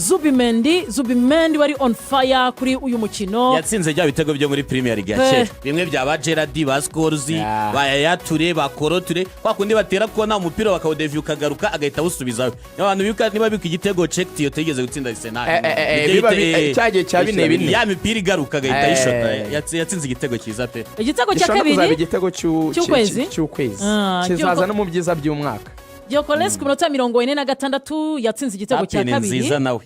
Zubimendi wari on fire kuri uyu mukino yatsinze bya bitego byo muri premierleague ya kera bimwe byaba Gerard ba Scores bayature bakoroture kwa kundi batera ko nta umupira bakawudevya ukagaruka agahita awusubizaho abantu niba bika igitego check tiyo tegeze gutsinda Arsenal cyagiye cya bine ya mipira igaruka agahita ishota yatsinze igitego cyiza pe igitego cya kabiri igitego cy'ukwezi kizaza no mu byiza by'umwaka Yokoles ku minota 46 yatsinze igitego cya kabiri nziza nawe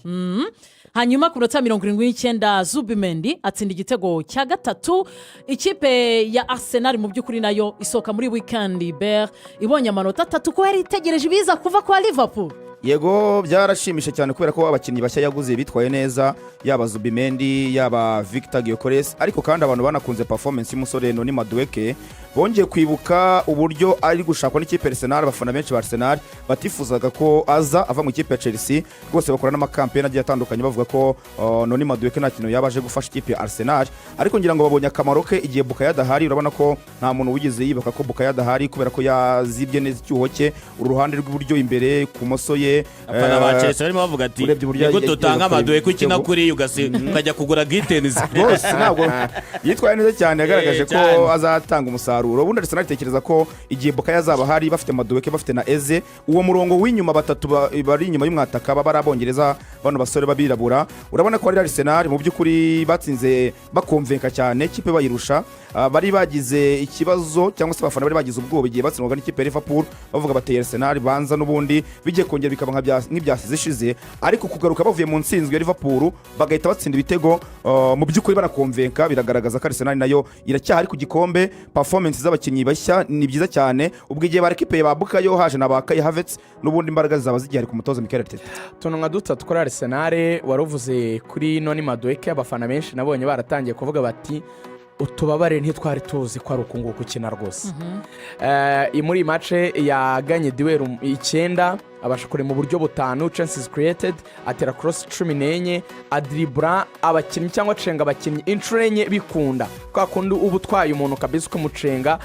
hanyuma ku minota 79 Zubimendi atsinda igitego cya gatatu ikipe ya Arsenal mu by'ukuri nayo isoka muri weekend ber ibonye amanota 3 ko yari itegereje ibiza kuva kwa Liverpool. Yego byarashimisha cyane kubera ko abakinnyi bashya yaguze bitwaye neza yaba Zubimendi yaba Victor Gyökeres ariko kandi abantu banakunze performance y'umusore Noni Madueke bongeye kwibuka uburyo ari gushakwa n'ikipe Arsenal abafana benshi ba Arsenal batifuzaga ko aza ava mu ikipe ya Chelsea rwose bakora n'amakampeni agiye atandukanye bavuga ko Noni Madueke nta kintu yabaje gufasha ikipe ya Arsenal ariko ngira ngo babonye akamaro ke igihe Bukayo adahari urabona ko nta muntu wigeze yibaka ko Bukayo adahari kubera ko yazibye neza icyuho cye uruhande rw'iburyo imbere ku moso ye apana ba Chelsea barimo bavuga ati yego tutanga Madueke ukina kuri ukajya kugura Gittens rwose ntabwo yitwaye neza cyane yagaragaje ko azatanga umusaruro ubundi Arsenal itekereza ko igihe Bukayo azaba hari bafite Madueke bafite na Eze uwo murongo w'inyuma batatu bari inyuma y'umwataka baba arabongereza bano basore babirabura urabona ko ari Arsenal mu by'ukuri batsinze bakomvenka cyane ikipe bayirusha bari bagize ikibazo cyangwa se abafana bari bagize ubwoba igihe batsindwaga n'ikipe ya Liverpool bavuga bateye Arsenal banza n'ubundi bigiye kongera bikaba nk'ibyasize ishize ariko kugaruka bavuye mu nsinzwe ya Liverpool bagahita batsinda ibitego mu by'ukuri barakomvenka biragaragaza ko Arsenal nayo iracyahari ku gikombe performance z'abakinnyi bashya ni byiza cyane ubwo igihe barekipeye ba Bukayo haje na ba Kai Havertz n'ubundi imbaraga zaba zigihari ku mutoza Mikel Arteta tunonga dutatu kuri Arsenal waruvuze kuri Noni Madueke abafana benshi nabonye baratangiye kuvuga bati utubabare ntitwari tuzi ko ari ukunguka ukina rwose muri match yaganye duel 9 abasha kure mu buryo butanu chances created atera cross 14 adribra abakinnyi cyangwa cenga abakinnyi inshuro enye bikunda kwa kundi ubu twaye umuntu kabisa ukamucenga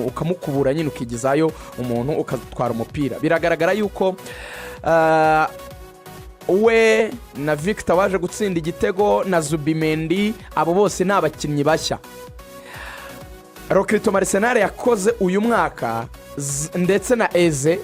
ukamukubura nyine ukigizayo umuntu ukatwara umupira biragaragara yuko we na Victor waje gutsinda igitego na Zubimendi abo bose ni abakinnyi bashya Rokrito Arsenal yakoze uyu mwaka ndetse na Eze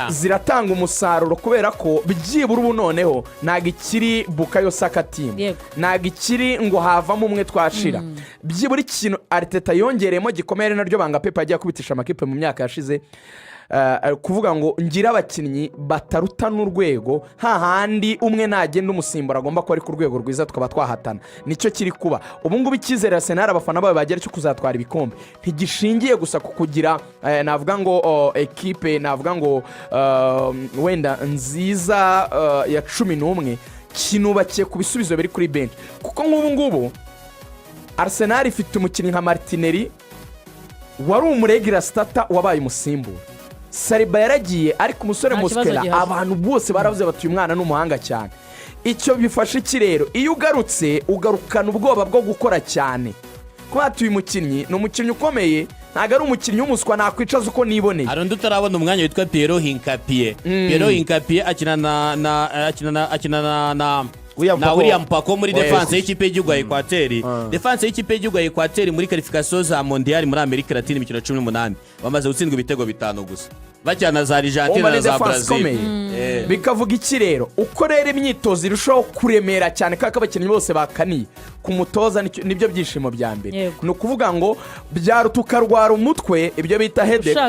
ziratanga umusaruro kubera ko byibura ubu noneho ntago ikiri Bukayo Saka team ntago ikiri ngo havamo umwe twashira byibura ikintu Arteta yongeremo gikomere naryo banga Pepe agiye kubitisha amakipe mu myaka yashize kuvuga ngo ngira abakinnyi bataruta n'urwego hahandi umwe nagenda umusimbura agomba ko ari ku rwego rwiza tukaba twahatana nicyo kiri kuba ubu ngubu icyizere Arsenal abafana bawe bagera cyo kuzatwara ibikombe ntigishingiye gusa kugira navuga ngo equipe navuga ngo wenda nziza ya 11 kinubakiye ku bisubizo biri kuri bench kuko nk'ubu ngubu Arsenal ifite umukinnyi nka Martinelli wari umuregira starter wabaye umusimbura Saliba yaragiye ariko umusore Muskela abantu bose baravuze batuye umwana n'umuhanga cyane icyo bifashe iki rero iyo ugarutse ugarukana ubwoba bwo gukora cyane ko hatuye umukinnyi no umukinnyi ukomeye ntago ari umukinnyi w'umuswa nakwicaza uko niboneye arundi utarabona umwanya witwa Pierrot Hincapié akina na William Pako muri defense y'ikipe y'igihugu ya Equateur defense y'ikipe y'igihugu ya Equateur muri qualification za mondial muri Amerika Latine imikino 18 bamaze gutsindwa ibitego 5 gusa bacyana za Argentina na za Brazil bikavuga iki rero uko rero imyitozo irushaho kuremera cyane kaka abakinnyi bose bakaniye ku mutoza nibyo byishimo bya mbere no kuvuga ngo byarutukarwara umutwe ibyo bita headache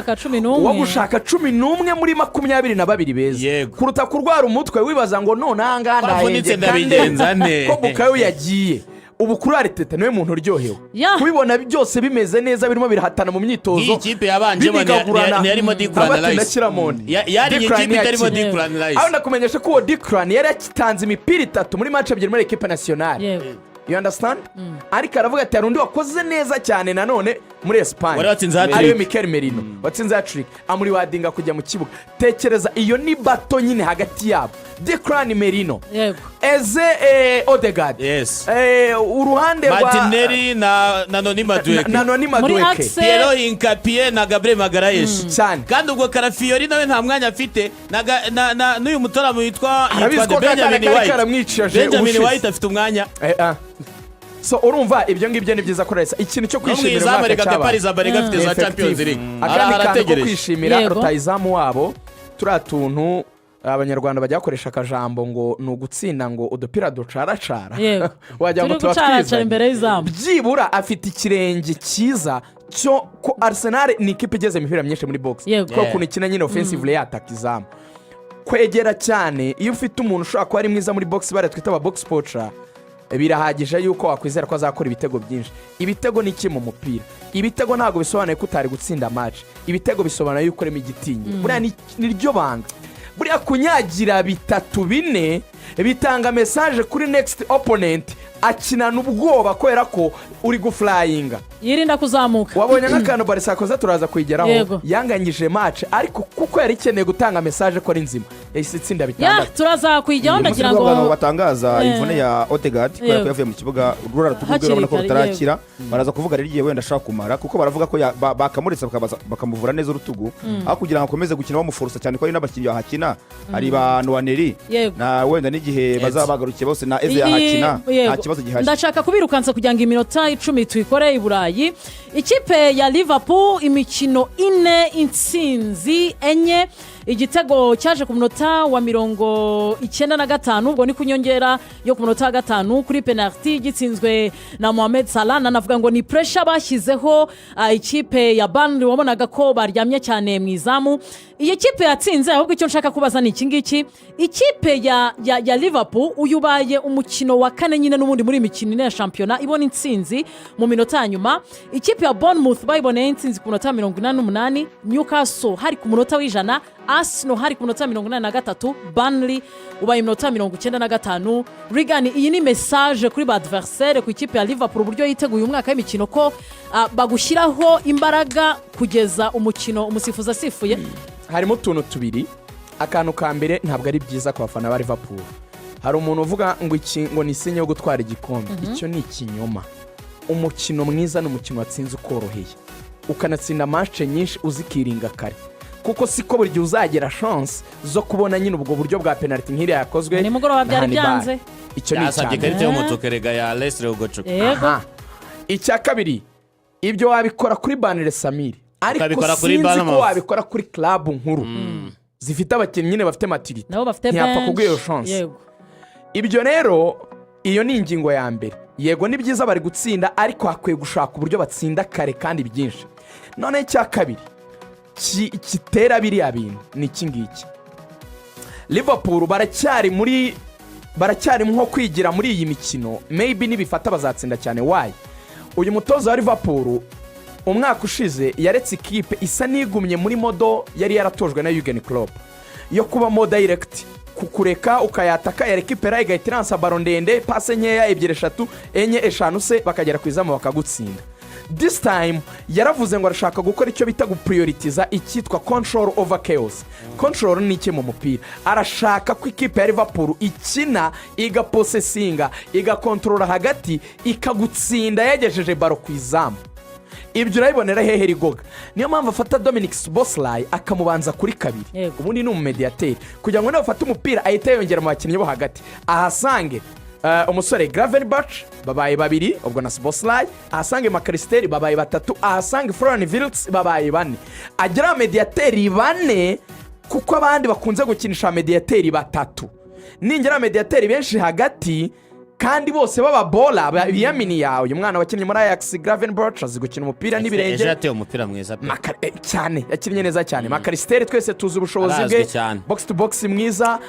wo gushaka 11 muri 22 beza kuruta kurwara umutwe wibaza ngo none ahangana ko Bukayo yagiye ubu kuri Arteta niwe muntu uryohewe kubibona byose bimeze neza birimo birahatana mu myitozo ikipe yabanje yarimo Declan Rice yari ikipe itarimo Declan Rice aho ndakumenyesha ko Declan yari akitanze imipira 3 muri match ebyiri muri equipe nationale you understand ariko aravuga ati arundi wakoze neza cyane nanone muri Espagne ariyo Mikel Merino watsinze hat-trick amuriwadinga kujya mu kibuga. Tekereza iyo ni bato nyine hagati yabo, Declan Merino, Eze Odegaard, uruhande rwa Martinelli na Noni Madueke, Piero Hincapié na Gabriel Magalhaes cyane. Kandi ubwo Karafiori nawe nta mwanya afite n'uyu mutoramu witwa Benjamin White afite umwanya. So urumva ibyo ngibyo ni byiza kuresa ikintu cyo kwishimira umwaka cyaba Champions League akandi ko kwishimira rutayizamu wabo turiya tuntu abanyarwanda bajya bakoresha akajambo ngo ni ugutsinda ngo udupira ducaracara wajya ngo tubatwiza imbere y'izamu. Byibura afite ikirenge cyiza cyo ko Arsenal ni ikipe igeze imipira myinshi muri box kuko kuntu ikina nyine offensively yataka izamu kwegera cyane. Iyo ufite umuntu ushobora kuba ari mwiza muri box baratwita aba box poacher birahagije yuko wakwizera ko azakora ibitego byinshi. Ibitego ni iki mu mupira? Ibitego ntabwo bisobanuye ko utari gutsinda match. Ibitego bisobanuye yuko urimo igitinyiro. Buriya ni ryo banga. Buriya kunyagira 3-4 bitanga message kuri next opponent akinana ubwoba kubera ko uri guflyinga, yirinda kuzamuka. Wabonye nk'akantu Barca koza turaza kuyigeraho yanganyije match ariko kuko yari ikeneye gutanga message ko ari nzima yahise itsinda bitandatu. Turaza kuyijyaho ndagira ngo batangaza imvune ya Odegaard kubera ko yavuye mu kibuga rurara tugubwira urabona ko rutarakira. Baraza kuvuga rero igiye wenda ashaka kumara kuko baravuga ko bakamuritse bakamuvura neza urutugu aho kugira ngo akomeze gukina bamuforsa cyane ko ari n'abakinnyi bahakina ari ba Nwaneri na wenda n'igihe bazabagarukiye bose na Eze yahakina nta kibazo gihari. Ndashaka kubirukansa kugira ngo iminota 10 tuyikore i Burayi. Ikipe ya Liverpool imikino 4 intsinzi 4 igitego cyaje ku munota wa 95 ubwo ni kunyongera yo ku munota wa 5 kuri penalty gitsinzwe na Mohamed Salah. Navuga ngo ni pressure bashyizeho ikipe ya Burnley wabonaga ko baryamye cyane mu izamu. Iyi kipe yatsinze ahubwo icyo nshaka kubaza ni iki ngiki. Ikipe ya Liverpool uyubaye umukino wa 4 nyine n'ubundi muri imikino ya shampiyona ibona intsinzi mu minota nyuma. Ikipe ya Bournemouth bayiboneye intsinzi ku munota 88, Newcastle hari ku munota w'ijana, Arsenal hari ku munota 83, Burnley ubaye minota 95. Rigani, iyi ni message kuri ba adversaire ku ikipe ya Liverpool uburyo yiteguye umwaka w'imikino ko bagushyiraho imbaraga kugeza umukino umusifuzi asifuye. Harimo utuntu tubiri. Akantu ka mbere ntabwo ari byiza ku bafana ba Liverpool. Hari umuntu uvuga ngo ni sinye yo gutwara igikombe. Icyo ni ikinyoma. Umukino mwiza ni umukino watsinze ukoroheye ukanatsinda match nyinshi uzikiringa kare kuko siko buri gihe uzagera chance zo kubona nyine ubwo buryo bwa penalty nk'iriya yakozwe ni mugoroba byari byanze. Icyo ni cyane karite yo mutokerega ya Leicester Ugocuka. Icya kabiri ibyo wabikora kuri Banere Samiri ariko sinzi ko wabikora kuri club nkuru zifite abakinnyi nyine bafite maturity ntiyapfa kugwira iyo chance. Ibyo rero iyo ni ingingo ya mbere. Yego ni byiza bari gutsinda ariko hakwiye gushaka uburyo batsinda kare kandi byinshi. None icya kabiri kitera biriya bintu ni iki ngiki. Liverpool baracyari nko kwigira muri iyi mikino, maybe nibifata bazatsinda cyane. Why? Uyu mutoza wa Liverpool umwaka ushize yaretse ikipe isa nigumye muri modo yari yaratojwe na Jurgen Klopp yo kuba mo direct kukureka ukayataka yarekipera igahitiransa baro ndende pase nkeya 2-3 4-5 se bakagera ku izamu bakagutsinda. This time yaravuze ngo arashaka gukora icyo bita guprioritiza icyitwa control over chaos. Control ni iki mu mupira? Arashaka ko ikipe ya Liverpool ikina igapossessinga igakontrola hagati ikagutsinda yagejeje baro ku izamu. Ibyo urabibonera hehe rigoga. Niyo mpamvu afata Dominic Szoboszlai akamubanza kuri kabiri. Ubundi ni umumediateur kugira ngo nafate umupira ahita yongera mu bakinnyi bo hagati ahasange umusore Gravenberch babaye 2 ubwo na Szoboszlai, ahasange Makalisteri babaye 3, ahasange Florian Wirtz babaye 4. Agira mediateur 4 kuko abandi bakunze gukinisha mediateur 3. Ningira mediateur benshi hagati kandi bose baba bola biyamini yawe. Uyu mwana wakinnye muri Ajax Gravenberch azi gukina umupira n'ibirenge. Yateye umupira mwiza cyane, yakinnye neza cyane. Makalisteri twese tuzi ubushobozi bwe, box to box mwiza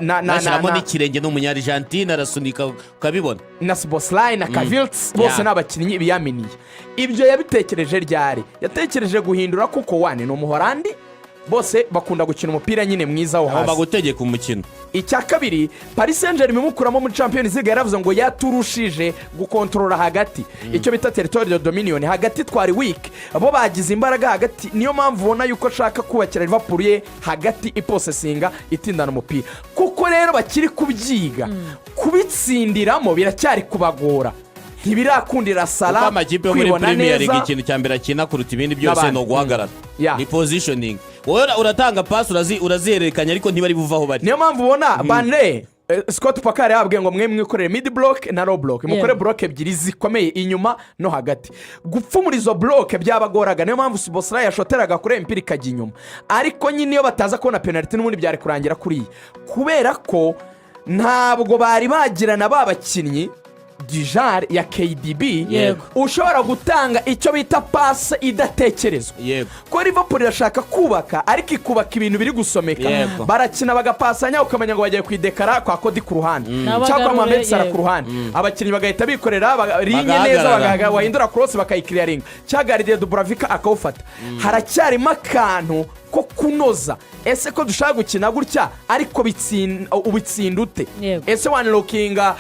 nashyiramo n'ikirenge n'umunyargentine arasunika ukabibona. Na Szoboszlai na Wirtz bose n'abakinnyi biyaminiye. Ibyo yabitekereje ryari? Yatekereje guhindura kuko wane ni umuhorandi bose bakunda gukina umupira nyine mwiza wo hasi bagomba gutegeka umukino. icya kabiri Paris Saint-Germain imukuramo muri Champions League yaravuze ngo yaturushije gukontorora hagati icyo bita territoire de dominion hagati twari weak bo bagize imbaraga hagati niyo mpamvu ubona yuko ashaka kubakira Liverpool ye hagati iposesinga itindana umupira kuko rero bakiri kubyiga kubitsindiramo biracyari kubagora ntibirakundira Salah amakipe yo muri Premier League ikintu cya mbere akina kuruta ibindi byose no guhagarara ni positioning wowe uratanga pass urazihererekanya ariko ntibari buvaho bari niyo mpamvu ubona Burnley Scott Parker yabwiye ngo mwikorere mid block na low block mukore block ebyiri zikomeye inyuma no hagati gupfumura izo block byabagoraga niyo mpamvu Szoboszlai yashoteraga kure impira ikajya inyuma ariko nyine iyo bataza kubona penalty n'ubundi byari kurangira kuri kubera ko ntabwo bari bagirana babakinnyi Dijar ya KDB ushobora gutanga icyo bita pass idatekerezwa ko Liverpool irashaka kubaka ariko ikubaka ibintu biri gusomeka barakina bagapasanya ukamenya ngo bagiye kwidekara kwa Kodi ku ruhande cyangwa Man.City ku ruhande abakinnyi bagahita bikorera rinye neza bahindura cross bakayikiriyaringa cyagaride Dubravka akawufata haracyarimo akantu ko kunoza ese ko dushaka gukina gutya ariko ubitsinda ute ese wanlockinga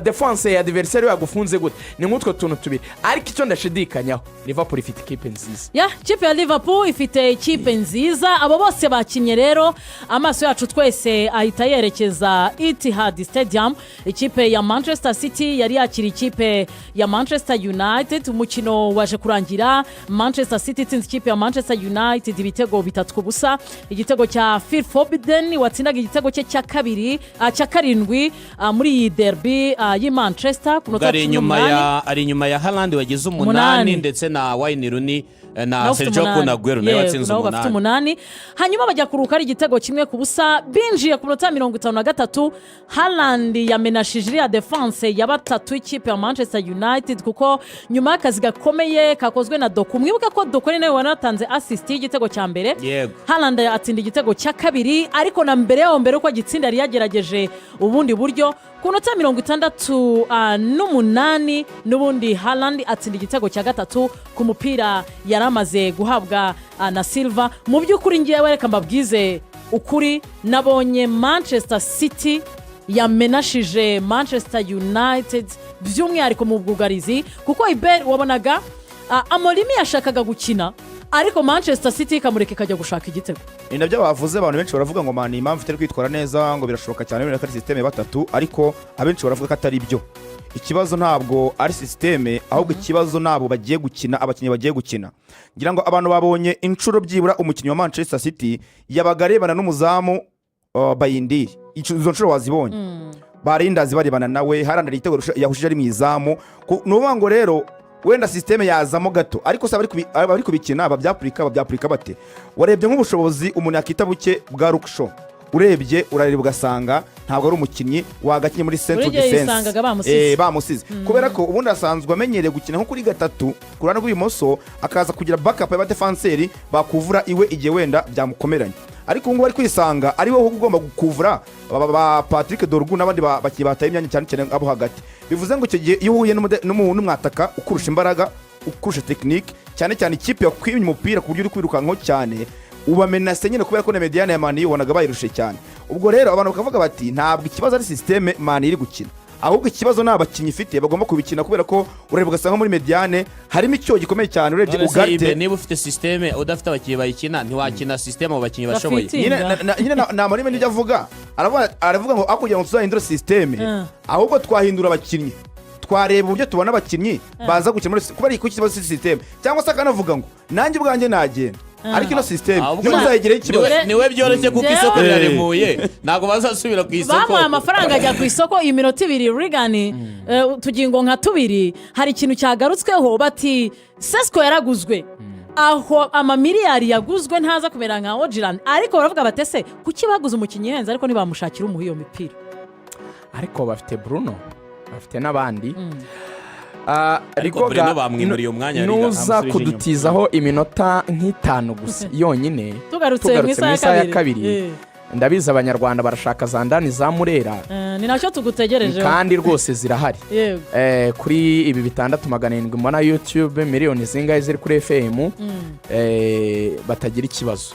defense ya adversaire yagufunze gute ni nk'utwo tuntu tubiri ariko icyo ndashidikanyaho Liverpool ifite ikipe nziza ikipe ya Liverpool ifite ikipe nziza abo bose bakinye rero amaso yacu twese ahita yerekeza Etihad Stadium ikipe ya Manchester City yari yakira ikipe ya Manchester United umukino waje kurangira Manchester City itsinze ikipe ya Manchester United ibitego 3-0 igitego cya Phil Foden watsindaga igitego cye cya karindwi muri iyi derby y'i Manchester ku nota 8 ari inyuma ya Haaland wagize 8 ndetse na Wayne Rooney na Sergio Aguero nawe watsinze 8 hanyuma bajya kuruka ari igitego 1-0 binjiye ku nota 53 Haaland yamenashije ya defense ya batatu ikipe ya Manchester United kuko nyuma y'akazi gakomeye kakozwe na Doku mwibuka ko Doku nawe wanatanze assist y'igitego cya mbere Haaland atsinda igitego cya kabiri ariko na mbere uko agitsinda yari yagerageje ubundi buryo ku nota 68 n'ubundi Haaland atsinda igitego cya gatatu ku mupira yaramaze guhabwa na Silva mu by'ukuri ngiye reka mbabwize ukuri nabonye Manchester City yamenashije Manchester United by'umwihariko mu bwugarizi kuko Iber wabonaga Amolimi yashakaga gukina ariko Manchester City ikamureka ikajya gushaka igitego ni nabyo bavuze abantu benshi baravuga ngo mani impamvu itari kwitwara neza ngo birashoboka cyane bene kari systeme batatu ariko abenshi baravuga ko atari byo ikibazo ntabwo ari systeme ahubwo ikibazo nabo bagiye gukina abakinnyi bagiye gukina ngira ngo abantu babonye inshuro byibura umukinnyi wa Manchester City yabagarebana n'umuzamu Bayindiri izo nshuro wazibonye barindazi barebana nawe harandara igitego yahushije ari mu izamu nuvuga ngo rero wenda systeme yazamo gato ariko se bari kubikina babyapurika bate warebye nk'ubushobozi umuntu yakita buke bwa Lukshaw urebye urareba ugasanga ntabwo ari umukinnyi wagakinye muri central defense bamusize kubera ko ubundi asanzwe amenyereye gukina nko kuri gatatu kurana rw'imoso akaza kugira backup ya defenseur bakuvura iwe igihe wenda byamukomeranye ariko ngo bari kwisanga ari wowe ugomba gukuvura ba Patrick Dorgu n'abandi bakiye bataye imyanya cyane abo hagati bivuze ngo icyo gihe iyo uhuye n'umuntu mwataka ukurusha imbaraga ukurusha technique cyane ikipe yakwimye umupira ku buryo uri kwirukanka cyane ubamenase nyine kubera ko na mediane ya Man.U wanaga bayirushe cyane ubwo rero abantu bakavuga bati ntabwo ikibazo ari systeme Man iri gukina ahubwo ikibazo n'abakinnyi ifite bagomba kubikina kubera ko ureba ugasanga muri mediane harimo icyo gikomeye cyane urebye ugarte niba ufite systeme udafite abakinnyi bayikina ntiwakina systeme abo bakinnyi bashoboye nyine na marime n'ibyo avuga aravuga ngo akugira ngo tuzahindura systeme ahubwo twahindura abakinnyi twareba uburyo tubona abakinnyi baza gukina muri kubera ko ikibazo si systeme cyangwa se akanavuga ngo nanjye ubwanjye nagenda ariko ino systeme ntimuzayigireho ikibazo niwe byoroshye kuko isoko riraremuye ntabwo bazasubira ku isoko bamuha amafaranga ajya ku isoko iminota 2 Rigani tugingo nka 2 hari ikintu cyagarutsweho bati Sesko yaraguzwe aho amamiliyari yaguzwe ntaza kumera nka Ojirani ariko baravuga batese kuki baguze umukinnyi henze ariko ntibamushakira umuha iyo mipira ariko bafite Bruno bafite n'abandi ariko Bruno bamwimuriye umwanya nuza kudutizaho iminota nk'itanu gusa yonyine tugarutse mu isaha ya kabiri ndabizi abanyarwanda barashaka za ndani za Murera ni nacyo tugutegereje kandi rwose zirahari kuri ibi 6,700 mbona YouTube miliyoni zingahe ziri kuri FM batagira ikibazo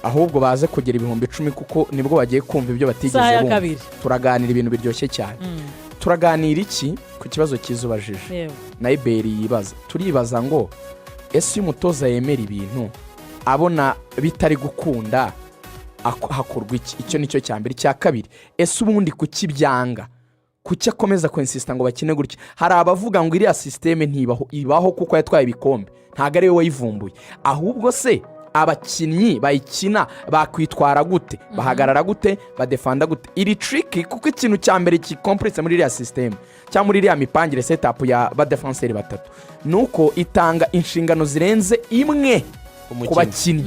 ahubwo baze kugera ibihumbi 10 kuko nibwo bagiye kumva ibyo batigeze bumva. Turaganira ibintu biryoshye cyane. Turaganira iki ku kibazo cyizubajije na Biri yibaza. Turibaza ngo ese umutoza yemera ibintu abona bitari gukunda hakorwa iki? Icyo nicyo cyambere. Cya kabiri, ese ubundi kukibyanga kuki akomeza kwensista ngo bakine gutya? Hari abavuga ngo iriya systeme ibaho kuko yatwaye ibikombe, ntago ari we wayivumbuye, ahubwo se abakinnyi bayikina bakwitwara gute, bahagarara gute, badefanda gute? Iri tricky kuko ikintu cya mbere kikompletse muri iriya systeme cyangwa muri iriya mipangire setup ya ba defenseur batatu nuko itanga inshingano zirenze imwe ku bakinnyi.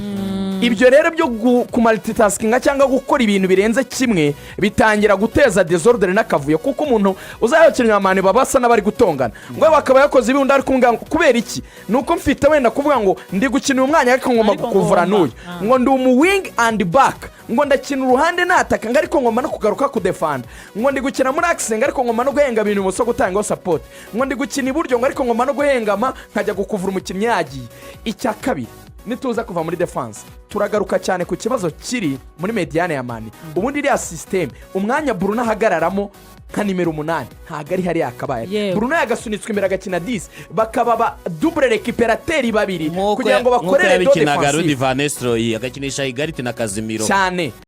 Ibyo rero byo ku multitasking cyangwa gukora ibintu birenze kimwe bitangira guteza desordre n'akavuyo, kuko umuntu uzayokinnye amane babasa n'abari gutongana ngo bakaba yakoze ibindi ari kunga. Kubera iki? Nuko mfite wenda kuvuga ngo ndi gukina umwanya ariko ngoma kuvura n'uyu, ngo ndi umu wing and back, ngo ndakina uruhande nataka ngo ariko ngoma no kugaruka ku defend, ngo ndi gukina muri axe ngo ariko ngoma no guhenga ibintu muso gutanga support, ngo ndi gukina iburyo ngo ariko ngoma no guhengama nkajya gukuvura umukinnyi yagiye. Icya kabiri, nituza kuva muri defense turagaruka cyane ku kibazo kiri muri mediane ya mani. Ubundi iriya system umwanya Bruno ahagararamo nka nimero 8 ntago ari hari yakabaye. Bruno yagasunitswe imbere agakina 10 bakaba ba double récupérateur babiri kugira ngo bakorere do defense. Rudy Van Nistelrooy agakinisha Igarite na Casemiro cyane.